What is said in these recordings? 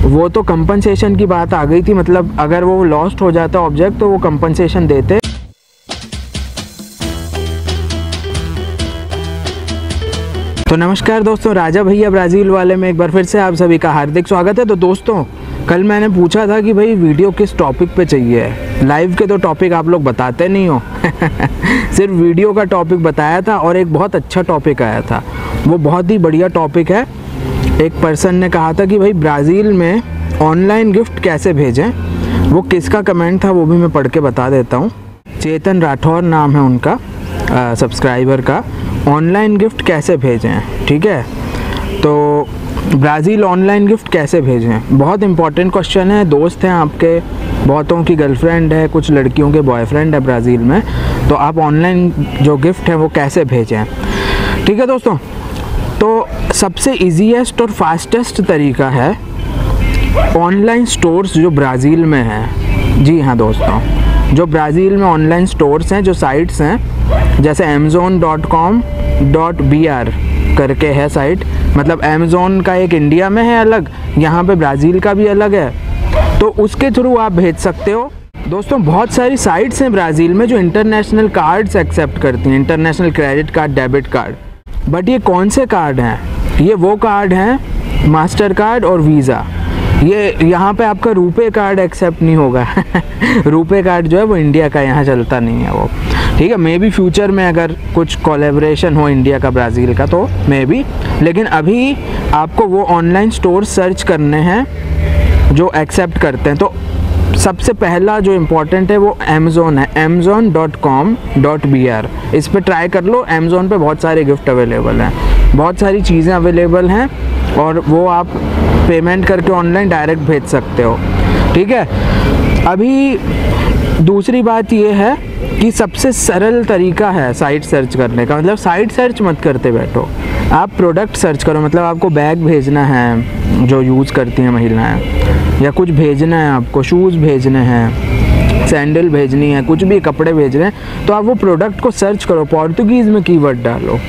वो तो कंपनसेशन की बात आ गई थी, मतलब अगर वो लॉस्ट हो जाता ऑब्जेक्ट तो वो कंपनसेशन देते। तो नमस्कार दोस्तों, राजा भैया ब्राज़ील वाले में एक बार फिर से आप सभी का हार्दिक स्वागत है। तो दोस्तों, कल मैंने पूछा था कि भाई वीडियो किस टॉपिक पे चाहिए। लाइव के तो टॉपिक आप लोग बताते नहीं हो सिर्फ वीडियो का टॉपिक बताया था और एक बहुत अच्छा टॉपिक आया था, वो बहुत ही बढ़िया टॉपिक है। एक पर्सन ने कहा था कि भाई ब्राज़ील में ऑनलाइन गिफ्ट कैसे भेजें। वो किसका कमेंट था वो भी मैं पढ़ के बता देता हूँ। चेतन राठौर नाम है उनका सब्सक्राइबर का। ऑनलाइन गिफ्ट कैसे भेजें, ठीक है। तो ब्राज़ील ऑनलाइन गिफ्ट कैसे भेजें, बहुत इंपॉर्टेंट क्वेश्चन है। दोस्त हैं आपके, बहुतों की गर्लफ्रेंड है, कुछ लड़कियों के बॉयफ्रेंड है ब्राज़ील में, तो आप ऑनलाइन जो गिफ्ट है वो कैसे भेजें, ठीक है दोस्तों। तो सबसे ईजीएस्ट और फास्टेस्ट तरीका है ऑनलाइन स्टोर्स जो ब्राज़ील में हैं। जी हाँ दोस्तों, जो ब्राज़ील में ऑनलाइन स्टोर्स हैं, जो साइट्स हैं, जैसे amazon.com.br करके है साइट। मतलब अमेज़ोन का एक इंडिया में है अलग, यहाँ पे ब्राज़ील का भी अलग है, तो उसके थ्रू आप भेज सकते हो। दोस्तों, बहुत सारी साइट्स हैं ब्राज़ील में जो इंटरनेशनल कार्ड्स एक्सेप्ट करती हैं, international credit card, debit card. But ये कौन से कार्ड हैं? ये वो कार्ड हैं मास्टर कार्ड और वीज़ा। ये यहाँ पे आपका रुपे कार्ड एक्सेप्ट नहीं होगा रुपे कार्ड जो है वो इंडिया का यहाँ चलता नहीं है वो, ठीक है। मे बी फ्यूचर में अगर कुछ कोलैबोरेशन हो इंडिया का ब्राज़ील का तो मे बी, लेकिन अभी आपको वो ऑनलाइन स्टोर सर्च करने हैं जो एक्सेप्ट करते हैं। तो सबसे पहला जो इम्पोर्टेंट है वो अमेज़ोन है, amazon.com.br। इस पर ट्राई कर लो। अमेज़ोन पे बहुत सारे गिफ्ट अवेलेबल हैं, बहुत सारी चीज़ें अवेलेबल हैं और वो आप पेमेंट करके ऑनलाइन डायरेक्ट भेज सकते हो, ठीक है। अभी दूसरी बात ये है कि सबसे सरल तरीका है साइट सर्च करने का। मतलब साइट सर्च मत करते बैठो, आप प्रोडक्ट सर्च करो। मतलब आपको बैग भेजना है जो यूज़ करती हैं महिलाएं, या कुछ भेजना है आपको, शूज़ भेजने हैं, सैंडल भेजनी है, कुछ भी कपड़े भेज रहे हैं, तो आप वो प्रोडक्ट को सर्च करो। पोर्तुगीज़ में कीवर्ड डालो।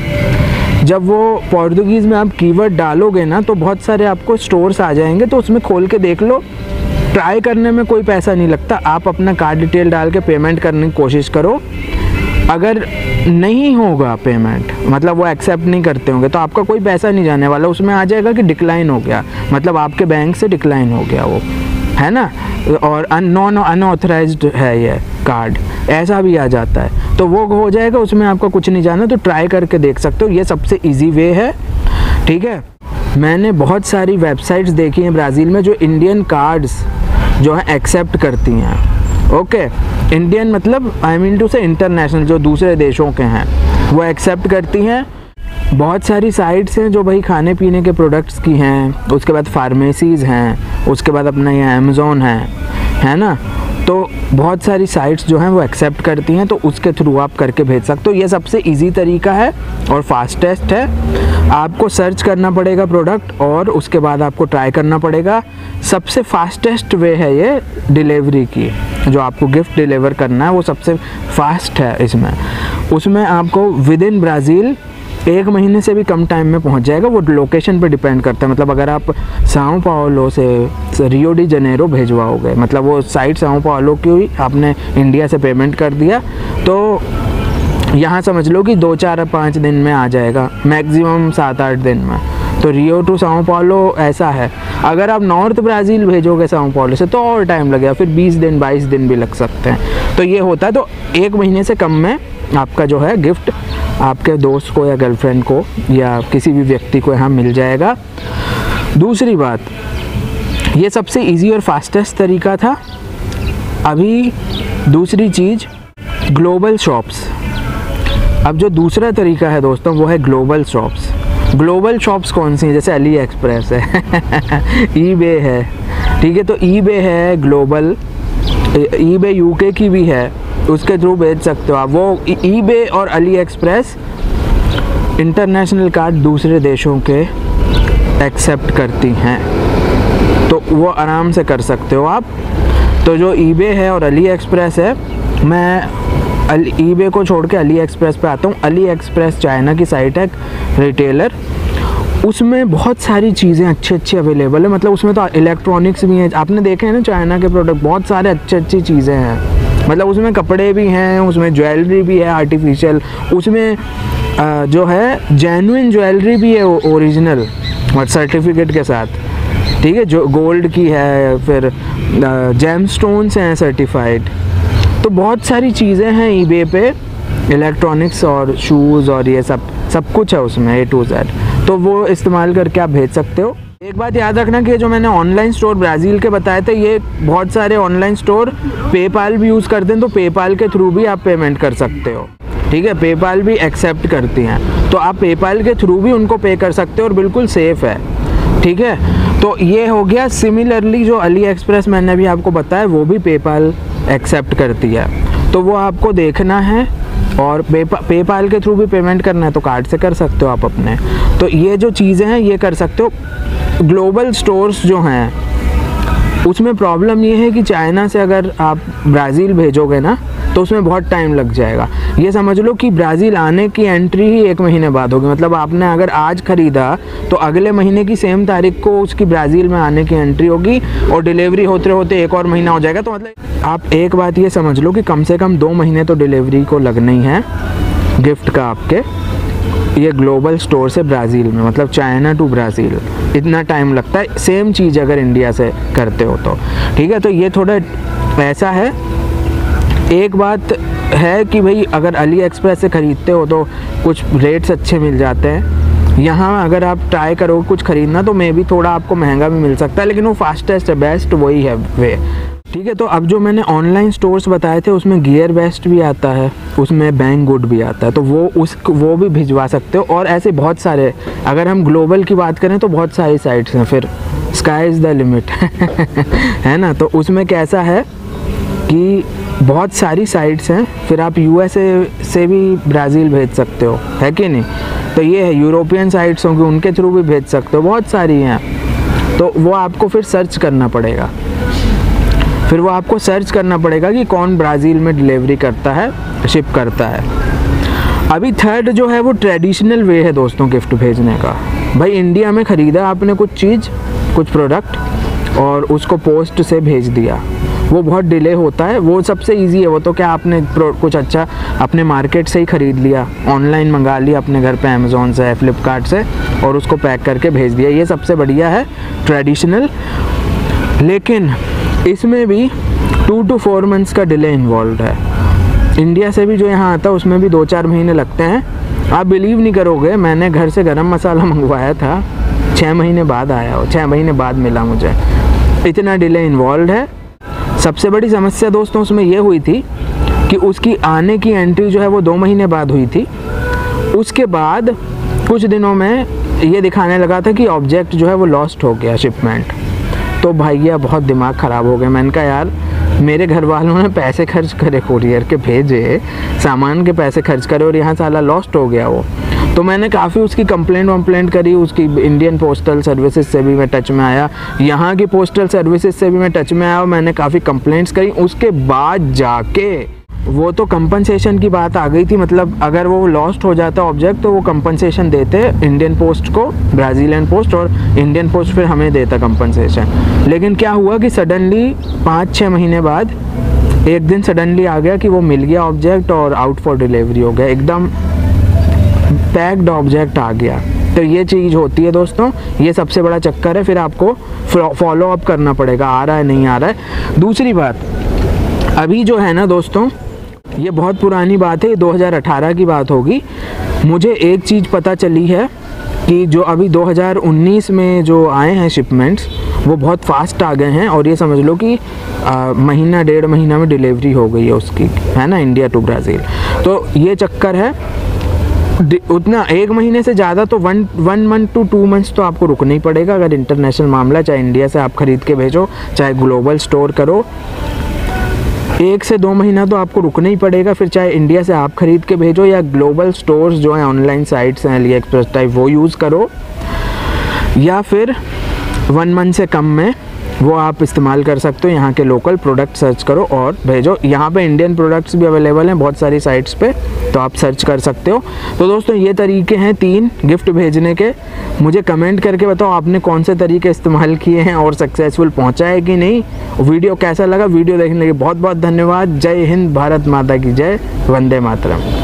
जब वो पोर्तुगीज़ में आप कीवर्ड डालोगे ना तो बहुत सारे आपको स्टोर्स आ जाएंगे, तो उसमें खोल के देख लो। ट्राई करने में कोई पैसा नहीं लगता। आप अपना कार्ड डिटेल डाल के पेमेंट करने की कोशिश करो। अगर नहीं होगा पेमेंट, मतलब वो एक्सेप्ट नहीं करते होंगे, तो आपका कोई पैसा नहीं जाने वाला। उसमें आ जाएगा कि डिक्लाइन हो गया, मतलब आपके बैंक से डिक्लाइन हो गया वो, है ना, और अनऑथराइज्ड है ये कार्ड, ऐसा भी आ जाता है, तो वो हो जाएगा। उसमें आपका कुछ नहीं जाना, तो ट्राई करके देख सकते हो। ये सबसे ईजी वे है, ठीक है। मैंने बहुत सारी वेबसाइट्स देखी हैं ब्राज़ील में जो इंडियन कार्ड्स जो है एक्सेप्ट करती हैं। ओके, इंडियन मतलब आई मीन टू से इंटरनेशनल, जो दूसरे देशों के हैं वो एक्सेप्ट करती हैं। बहुत सारी साइट्स हैं जो भाई खाने पीने के प्रोडक्ट्स की हैं, उसके बाद फार्मेसीज़ हैं, उसके बाद अपना ये अमेज़ोन है ना। तो बहुत सारी साइट्स जो हैं वो एक्सेप्ट करती हैं, तो उसके थ्रू आप करके भेज सकते हो। ये सबसे इजी तरीका है और फास्टेस्ट है। आपको सर्च करना पड़ेगा प्रोडक्ट और उसके बाद आपको ट्राई करना पड़ेगा। सबसे फास्टेस्ट वे है ये डिलीवरी की, जो आपको गिफ्ट डिलीवर करना है वो सबसे फास्ट है इसमें। उसमें आपको विद इन ब्राज़ील 1 महीने से भी कम टाइम में पहुंच जाएगा। वो लोकेशन पे डिपेंड करता है। मतलब अगर आप साओ पाउलो से रियो डी जनेरो भेजवाओगे, मतलब वो साइट साओ पाउलो की हुई, आपने इंडिया से पेमेंट कर दिया, तो यहाँ समझ लो कि 2, 4, 5 दिन में आ जाएगा, मैक्सिमम 7-8 दिन में। तो रियो टू साओ पाउलो ऐसा है। अगर आप नॉर्थ ब्राज़ील भेजोगे साओ पाउलो से तो और टाइम लगेगा, फिर 20 दिन 22 दिन भी लग सकते हैं। तो ये होता है। तो 1 महीने से कम में आपका जो है गिफ्ट आपके दोस्त को या गर्लफ्रेंड को या किसी भी व्यक्ति को यहाँ मिल जाएगा। दूसरी बात, ये सबसे इजी और फास्टेस्ट तरीका था। अभी दूसरी चीज़, ग्लोबल शॉप्स। अब जो दूसरा तरीका है दोस्तों वो है ग्लोबल शॉप्स। ग्लोबल शॉप्स कौन सी हैं? जैसे अली एक्सप्रेस है ईबे है, ठीक है। तो ईबे है ग्लोबल, ईबे यूके की भी है, उसके थ्रू भेज सकते हो आप। वो ईबे और अली एक्सप्रेस इंटरनेशनल कार्ड दूसरे देशों के एक्सेप्ट करती हैं, तो वो आराम से कर सकते हो आप। तो जो ईबे है और अली एक्सप्रेस है, मैं ईबे को छोड़ के अली एक्सप्रेस पे आता हूँ। अली एक्सप्रेस चाइना की साइट है, रिटेलर। उसमें बहुत सारी चीज़ें अच्छी अच्छी अवेलेबल है, मतलब उसमें तो इलेक्ट्रॉनिक्स भी हैं, आपने देखे हैं ना चाइना के प्रोडक्ट, बहुत सारे अच्छी चीज़ें हैं, मतलब उसमें कपड़े भी हैं, उसमें ज्वेलरी भी है आर्टिफिशियल, उसमें जो है जेन्युइन ज्वेलरी भी है ओरिजिनल और सर्टिफिकेट के साथ, ठीक है, जो गोल्ड की है, फिर जेम स्टोन्स हैं सर्टिफाइड। तो बहुत सारी चीज़ें हैं ईबे पे, इलेक्ट्रॉनिक्स और शूज़ और ये सब कुछ है उसमें A to Z, तो वो इस्तेमाल करके आप भेज सकते हो। एक बात याद रखना कि जो मैंने ऑनलाइन स्टोर ब्राज़ील के बताए थे, ये बहुत सारे ऑनलाइन स्टोर पेपाल भी यूज़ करते हैं, तो पेपाल के थ्रू भी आप पेमेंट कर सकते हो, ठीक है, पेपाल भी एक्सेप्ट करती हैं, तो आप पेपाल के थ्रू भी उनको पे कर सकते हो और बिल्कुल सेफ़ है, ठीक है। तो ये हो गया। सिमिलरली जो अली एक्सप्रेस मैंने भी आपको बताया, वो भी पेपाल एक्सेप्ट करती है, तो वो आपको देखना है, और पेपाल के थ्रू भी पेमेंट करना है तो कार्ड से कर सकते हो आप अपने। तो ये जो चीज़ें हैं ये कर सकते हो। ग्लोबल स्टोर्स जो हैं उसमें प्रॉब्लम ये है कि चाइना से अगर आप ब्राज़ील भेजोगे ना तो उसमें बहुत टाइम लग जाएगा। ये समझ लो कि ब्राज़ील आने की एंट्री ही 1 महीने बाद होगी, मतलब आपने अगर आज ख़रीदा तो अगले महीने की सेम तारीख को उसकी ब्राज़ील में आने की एंट्री होगी और डिलीवरी होते होते 1 और महीना हो जाएगा। तो मतलब आप एक बात ये समझ लो कि कम से कम 2 महीने तो डिलीवरी को लगना ही है गिफ्ट का आपके, ये ग्लोबल स्टोर से ब्राज़ील में, मतलब चाइना टू ब्राज़ील इतना टाइम लगता है। सेम चीज़ अगर इंडिया से करते हो तो, ठीक है। तो ये थोड़ा ऐसा है। एक बात है कि भाई अगर अली एक्सप्रेस से ख़रीदते हो तो कुछ रेट्स अच्छे मिल जाते हैं। यहाँ अगर आप ट्राई करो कुछ ख़रीदना तो मे भी थोड़ा आपको महंगा भी मिल सकता है, लेकिन वो फास्टेस्ट है, बेस्ट वही है वे, ठीक है। तो अब जो मैंने ऑनलाइन स्टोर्स बताए थे उसमें गियर बेस्ट भी आता है, उसमें बैंक गुड भी आता है, तो वो भी भिजवा सकते हो। और ऐसे बहुत सारे, अगर हम ग्लोबल की बात करें तो बहुत सारी साइट्स हैं, फिर स्काई इज़ द लिमिट है ना। तो उसमें कैसा है कि बहुत सारी साइट्स हैं, फिर आप USA से भी ब्राज़ील भेज सकते हो, है कि नहीं। तो ये है, यूरोपियन साइट्स होंगी उनके थ्रू भी भेज सकते हो, बहुत सारी हैं। तो वो आपको फिर सर्च करना पड़ेगा, कि कौन ब्राज़ील में डिलीवरी करता है, शिप करता है। अभी थर्ड जो है वो ट्रेडिशनल वे है दोस्तों गिफ्ट भेजने का। भाई इंडिया में ख़रीदा आपने कुछ चीज़, कुछ प्रोडक्ट, और उसको पोस्ट से भेज दिया, वो बहुत डिले होता है। वो सबसे इजी है, वो तो क्या आपने कुछ अच्छा अपने मार्केट से ही ख़रीद लिया, ऑनलाइन मंगा लिया अपने घर पे अमेज़ॉन से, फ्लिपकार्ट से, और उसको पैक करके भेज दिया, ये सबसे बढ़िया है ट्रेडिशनल। लेकिन इसमें भी 2 to 4 मंथ्स का डिले इन्वॉल्व है। इंडिया से भी जो यहाँ आता है उसमें भी 2-4 महीने लगते हैं। आप बिलीव नहीं करोगे, मैंने घर से गरम मसाला मंगवाया था, 6 महीने बाद आया हो, 6 महीने बाद मिला मुझे, इतना डिले इन्वॉल्व है। सबसे बड़ी समस्या दोस्तों उसमें ये हुई थी कि उसकी आने की एंट्री जो है वो 2 महीने बाद हुई थी। उसके बाद कुछ दिनों में ये दिखाने लगा था कि ऑब्जेक्ट जो है वो लॉस्ट हो गया, शिपमेंट। तो भैया बहुत दिमाग ख़राब हो गया। मैंने कहा यार मेरे घर वालों ने पैसे खर्च करे, कुरियर के भेजे, सामान के पैसे खर्च करे, और यहाँ साला लॉस्ट हो गया वो। तो मैंने काफ़ी उसकी कंप्लेंट करी, उसकी इंडियन पोस्टल सर्विसेज से भी मैं टच में आया, यहाँ की पोस्टल सर्विसेज से भी मैं टच में आया, और मैंने काफ़ी कंप्लेंट्स करी। उसके बाद जाके वो तो कंपनसेशन की बात आ गई थी, मतलब अगर वो लॉस्ट हो जाता ऑब्जेक्ट तो वो कंपनसेशन देते इंडियन पोस्ट को, ब्राज़ीलियन पोस्ट, और इंडियन पोस्ट फिर हमें देता कंपनसेशन। लेकिन क्या हुआ कि सडनली 5-6 महीने बाद एक दिन सडनली आ गया कि वो मिल गया ऑब्जेक्ट और आउट फॉर डिलीवरी हो गया, एकदम पैक्ड ऑब्जेक्ट आ गया। तो ये चीज़ होती है दोस्तों, ये सबसे बड़ा चक्कर है। फिर आपको फॉलो अप करना पड़ेगा, आ रहा है नहीं आ रहा है। दूसरी बात अभी जो है ना दोस्तों, ये बहुत पुरानी बात है, 2018 की बात होगी। मुझे एक चीज़ पता चली है कि जो अभी 2019 में जो आए हैं शिपमेंट्स वो बहुत फास्ट आ गए हैं, और ये समझ लो कि महीना 1.5 महीना में डिलीवरी हो गई है उसकी, है ना, इंडिया टू ब्राज़ील। तो ये चक्कर है। उतना 1 महीने से ज़्यादा तो 1 मंथ to 2 मंथ्स तो आपको रुकना ही पड़ेगा अगर इंटरनेशनल मामला, चाहे इंडिया से आप ख़रीद के भेजो चाहे ग्लोबल स्टोर करो। 1 से 2 महीना तो आपको रुकना ही पड़ेगा, फिर चाहे इंडिया से आप ख़रीद के भेजो या ग्लोबल स्टोर्स जो हैं ऑनलाइन साइट्स हैं अली एक्सप्रेस टाइप वो यूज़ करो, या फिर 1 मंथ से कम में वो आप इस्तेमाल कर सकते हो। यहाँ के लोकल प्रोडक्ट सर्च करो और भेजो। यहाँ पे इंडियन प्रोडक्ट्स भी अवेलेबल हैं बहुत सारी साइट्स पे, तो आप सर्च कर सकते हो। तो दोस्तों ये तरीके हैं 3 गिफ्ट भेजने के। मुझे कमेंट करके बताओ आपने कौन से तरीके इस्तेमाल किए हैं और सक्सेसफुल पहुँचा है कि नहीं। वीडियो कैसा लगा, वीडियो देखने के लिए बहुत बहुत धन्यवाद। जय हिंद, भारत माता की जय, वंदे मातरम।